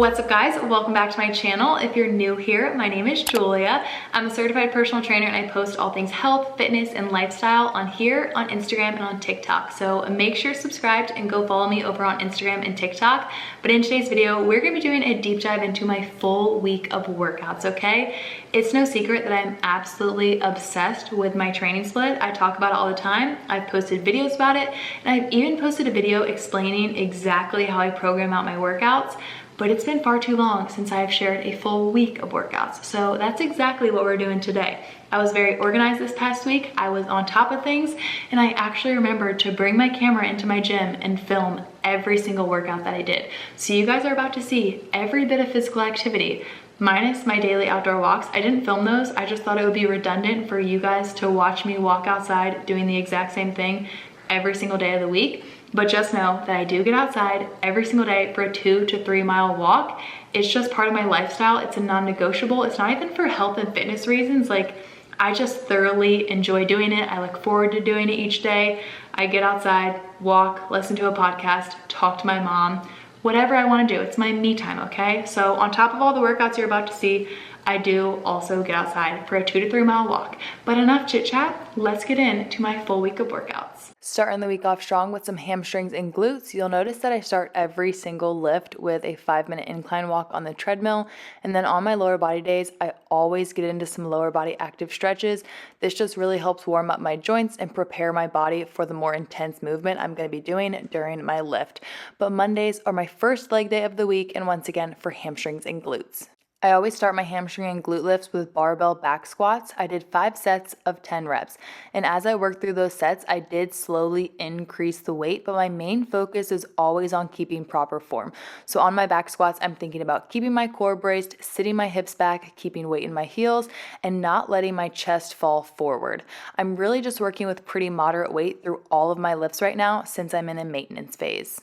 What's up guys, welcome back to my channel. If you're new here, my name is Julia. I'm a certified personal trainer and I post all things health, fitness, and lifestyle on here, on Instagram, and on TikTok. So make sure you're subscribed and go follow me over on Instagram and TikTok. But in today's video, we're gonna be doing a deep dive into my full week of workouts, okay? It's no secret that I'm absolutely obsessed with my training split. I talk about it all the time. I've posted videos about it, and I've even posted a video explaining exactly how I program out my workouts. But it's been far too long since I've shared a full week of workouts. So that's exactly what we're doing today. I was very organized this past week. I was on top of things, and I actually remembered to bring my camera into my gym and film every single workout that I did. So you guys are about to see every bit of physical activity, minus my daily outdoor walks. I didn't film those. I just thought it would be redundant for you guys to watch me walk outside doing the exact same thing every single day of the week. But just know that I do get outside every single day for a 2 to 3 mile walk. It's just part of my lifestyle. It's a non-negotiable. It's not even for health and fitness reasons. Like, I just thoroughly enjoy doing it. I look forward to doing it each day. I get outside, walk, listen to a podcast, talk to my mom, whatever I want to do. It's my me time, okay? So on top of all the workouts you're about to see, I do also get outside for a 2 to 3 mile walk. But enough chit chat, let's get into my full week of workouts. Starting the week off strong with some hamstrings and glutes. You'll notice that I start every single lift with a 5-minute incline walk on the treadmill. And then on my lower body days, I always get into some lower body active stretches. This just really helps warm up my joints and prepare my body for the more intense movement I'm going to be doing during my lift. But Mondays are my first leg day of the week, and once again for hamstrings and glutes. I always start my hamstring and glute lifts with barbell back squats. I did 5 sets of 10 reps. And as I worked through those sets, I did slowly increase the weight, but my main focus is always on keeping proper form. So on my back squats, I'm thinking about keeping my core braced, sitting my hips back, keeping weight in my heels, and not letting my chest fall forward. I'm really just working with pretty moderate weight through all of my lifts right now since I'm in a maintenance phase.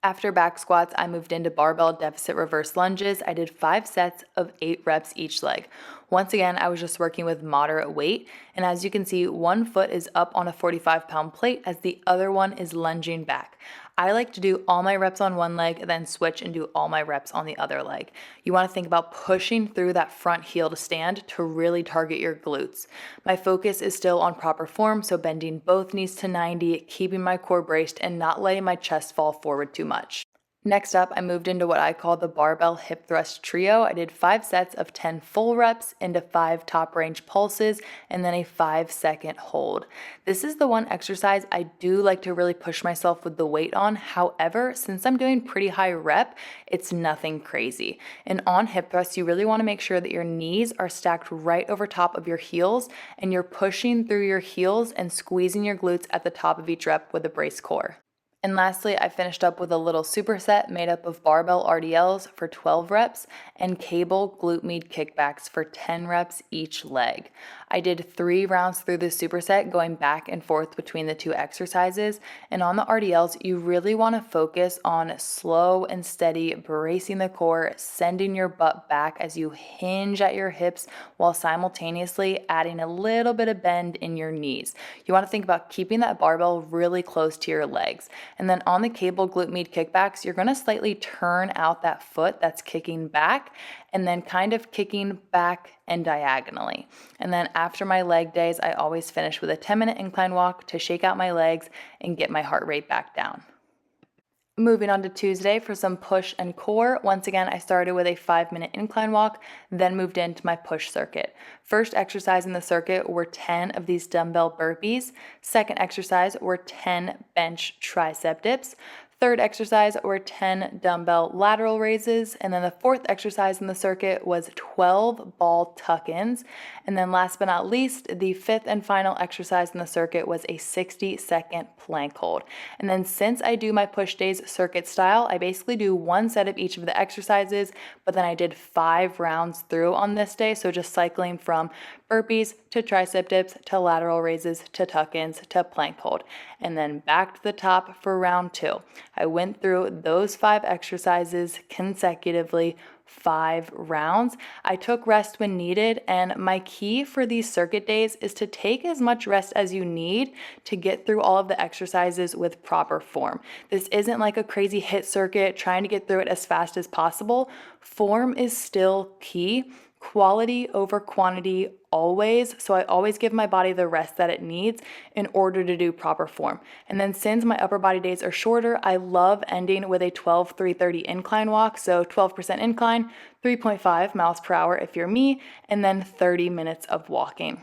After back squats, I moved into barbell deficit reverse lunges. I did 5 sets of 8 reps each leg. Once again, I was just working with moderate weight. And as you can see, one foot is up on a 45-pound plate as the other one is lunging back. I like to do all my reps on one leg, then switch and do all my reps on the other leg. You want to think about pushing through that front heel to stand to really target your glutes. My focus is still on proper form, so bending both knees to 90, keeping my core braced, and not letting my chest fall forward too much. Next up, I moved into what I call the barbell hip thrust trio. I did 5 sets of 10 full reps into 5 top range pulses and then a 5-second hold. This is the one exercise I do like to really push myself with the weight on. However, since I'm doing pretty high rep, it's nothing crazy. And on hip thrusts, you really want to make sure that your knees are stacked right over top of your heels and you're pushing through your heels and squeezing your glutes at the top of each rep with a brace core. And lastly, I finished up with a little superset made up of barbell RDLs for 12 reps and cable glute med kickbacks for 10 reps each leg. I did 3 rounds through the superset, going back and forth between the 2 exercises. And on the RDLs, you really want to focus on slow and steady, bracing the core, sending your butt back as you hinge at your hips while simultaneously adding a little bit of bend in your knees. You want to think about keeping that barbell really close to your legs. And then on the cable glute med kickbacks, you're going to slightly turn out that foot that's kicking back and then kind of kicking back and diagonally. And then after my leg days, I always finish with a 10-minute incline walk to shake out my legs and get my heart rate back down. Moving on to Tuesday for some push and core. Once again, I started with a 5-minute incline walk, then moved into my push circuit. First exercise in the circuit were 10 of these dumbbell burpees. Second exercise were 10 bench tricep dips. Third exercise were 10 dumbbell lateral raises. And then the fourth exercise in the circuit was 12 ball tuck-ins. And then last but not least, the fifth and final exercise in the circuit was a 60-second plank hold. And then since I do my push days circuit style, I basically do 1 set of each of the exercises, but then I did 5 rounds through on this day. So just cycling from burpees to tricep dips to lateral raises to tuck-ins to plank hold. And then back to the top for round 2. I went through those 5 exercises consecutively 5 rounds. I took rest when needed, and my key for these circuit days is to take as much rest as you need to get through all of the exercises with proper form. This isn't like a crazy HIIT circuit trying to get through it as fast as possible. Form is still key. Quality over quantity always. So I always give my body the rest that it needs in order to do proper form. And then since my upper body days are shorter, I love ending with a 12-3-30 incline walk. So 12% incline, 3.5 miles per hour if you're me, and then 30 minutes of walking.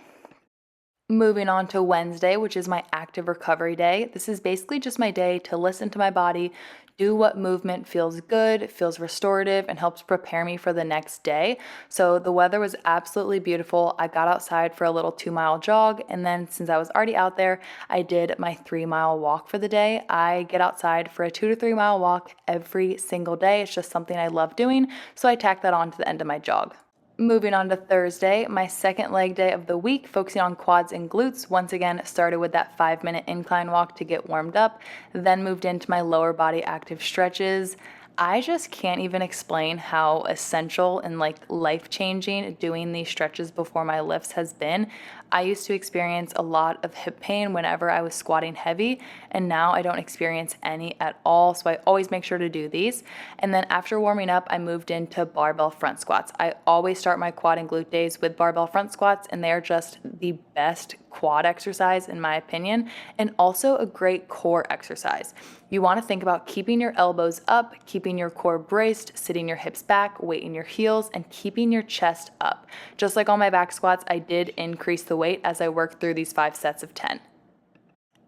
Moving on to Wednesday, which is my active recovery day. This is basically just my day to listen to my body, do what movement feels good, feels restorative, and helps prepare me for the next day. So the weather was absolutely beautiful. I got outside for a little 2-mile jog, and then since I was already out there, I did my 3-mile walk for the day. I get outside for a 2 to 3 mile walk every single day. It's just something I love doing, so I tack that on to the end of my jog. Moving on to Thursday, my second leg day of the week, focusing on quads and glutes. Once again, started with that 5-minute incline walk to get warmed up, then moved into my lower body active stretches. I just can't even explain how essential and life-changing doing these stretches before my lifts has been. I used to experience a lot of hip pain whenever I was squatting heavy, and now I don't experience any at all, so I always make sure to do these. And then after warming up, I moved into barbell front squats. I always start my quad and glute days with barbell front squats, and they're just the best quad exercise in my opinion, and also a great core exercise. You want to think about keeping your elbows up, keeping your core braced, sitting your hips back, weighting your heels, and keeping your chest up. Just like on my back squats, I did increase the weight as I worked through these 5 sets of 10.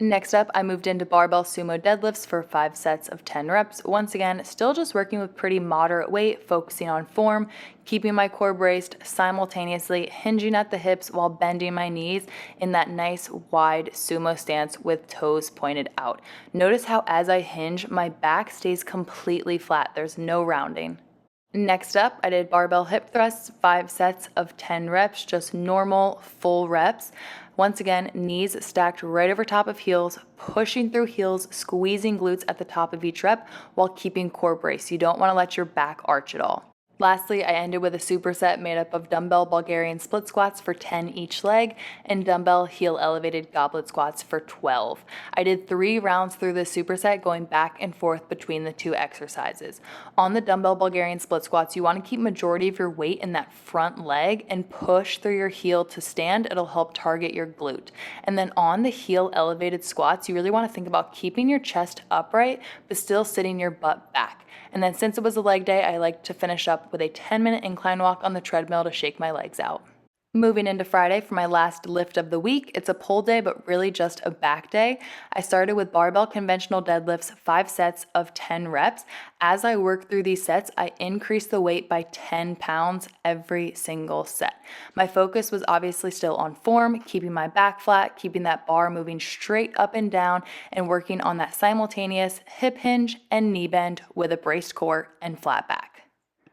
Next up, I moved into barbell sumo deadlifts for 5 sets of 10 reps. Once again, still just working with pretty moderate weight, focusing on form, keeping my core braced, simultaneously hinging at the hips while bending my knees in that nice wide sumo stance with toes pointed out. Notice how as I hinge, my back stays completely flat. There's no rounding. Next up, I did barbell hip thrusts, 5 sets of 10 reps, just normal full reps. Once again, knees stacked right over top of heels, pushing through heels, squeezing glutes at the top of each rep while keeping core brace. You don't want to let your back arch at all. Lastly, I ended with a superset made up of dumbbell Bulgarian split squats for 10 each leg and dumbbell heel elevated goblet squats for 12. I did 3 rounds through this superset, going back and forth between the 2 exercises. On the dumbbell Bulgarian split squats, you want to keep majority of your weight in that front leg and push through your heel to stand. It'll help target your glute. And then on the heel elevated squats, you really want to think about keeping your chest upright, but still sitting your butt back. And then since it was a leg day, I like to finish up with a 10-minute incline walk on the treadmill to shake my legs out. Moving into Friday for my last lift of the week, it's a pull day, but really just a back day. I started with barbell conventional deadlifts, 5 sets of 10 reps. As I worked through these sets, I increased the weight by 10 pounds every single set. My focus was obviously still on form, keeping my back flat, keeping that bar moving straight up and down, and working on that simultaneous hip hinge and knee bend with a braced core and flat back.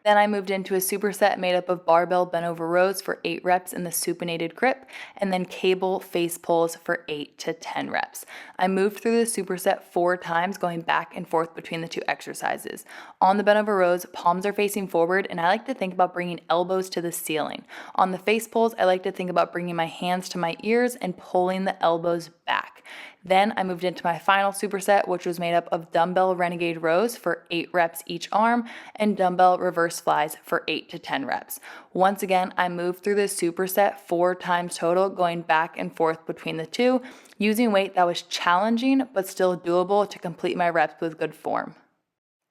Then I moved into a superset made up of barbell bent over rows for 8 reps in the supinated grip, and then cable face pulls for 8 to 10 reps. I moved through the superset 4 times, going back and forth between the 2 exercises. On the bent over rows, palms are facing forward, and I like to think about bringing elbows to the ceiling. On the face pulls, I like to think about bringing my hands to my ears and pulling the elbows back. Then I moved into my final superset, which was made up of dumbbell renegade rows for 8 reps each arm and dumbbell reverse flies for 8 to 10 reps. Once again, I moved through this superset 4 times total, going back and forth between the 2, using weight that was challenging but still doable to complete my reps with good form.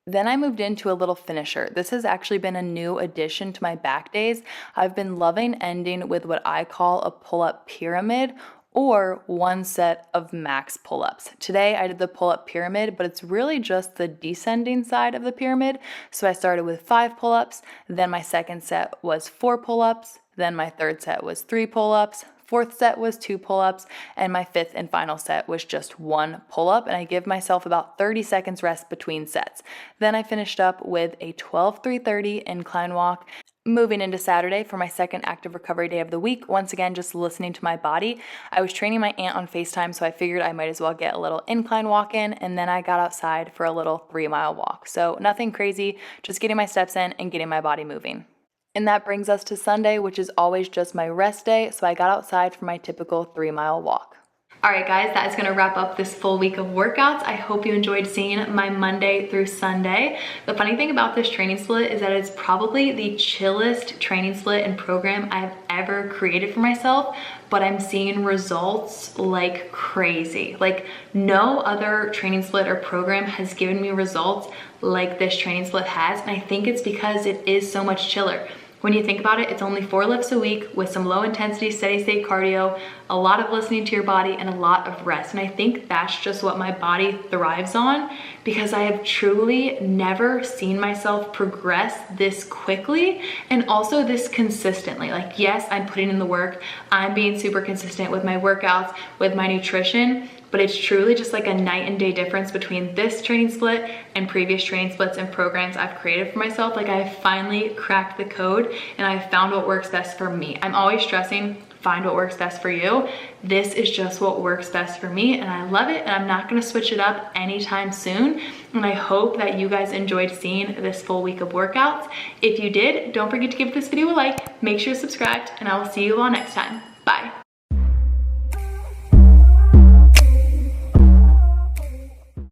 Then I moved into a little finisher. This has actually been a new addition to my back days. I've been loving ending with what I call a pull-up pyramid, or 1 set of max pull-ups. Today I did the pull-up pyramid, but it's really just the descending side of the pyramid. So I started with 5 pull-ups, then my second set was 4 pull-ups, then my third set was 3 pull-ups, fourth set was 2 pull-ups, and my fifth and final set was just 1 pull-up, and I give myself about 30 seconds rest between sets. Then I finished up with a 12-3-30 incline walk. Moving into Saturday for my second active recovery day of the week, once again, just listening to my body. I was training my aunt on FaceTime, so I figured I might as well get a little incline walk in, and then I got outside for a little 3-mile walk. So nothing crazy, just getting my steps in and getting my body moving. And that brings us to Sunday, which is always just my rest day, so I got outside for my typical 3-mile walk. All right, guys, that is gonna wrap up this full week of workouts. I hope you enjoyed seeing my Monday through Sunday. The funny thing about this training split is that it's probably the chillest training split and program I've ever created for myself, but I'm seeing results like crazy. Like no other training split or program has given me results like this training split has, and I think it's because it is so much chiller. When you think about it, it's only 4 lifts a week with some low intensity, steady state cardio, a lot of listening to your body, and a lot of rest. And I think that's just what my body thrives on, because I have truly never seen myself progress this quickly and also this consistently. Like, yes, I'm putting in the work. I'm being super consistent with my workouts, with my nutrition, but it's truly just like a night and day difference between this training split and previous training splits and programs I've created for myself. Like, I finally cracked the code and I found what works best for me. I'm always stressing, find what works best for you. This is just what works best for me, and I love it, and I'm not gonna switch it up anytime soon. And I hope that you guys enjoyed seeing this full week of workouts. If you did, don't forget to give this video a like, make sure you're subscribed, and I will see you all next time. Bye.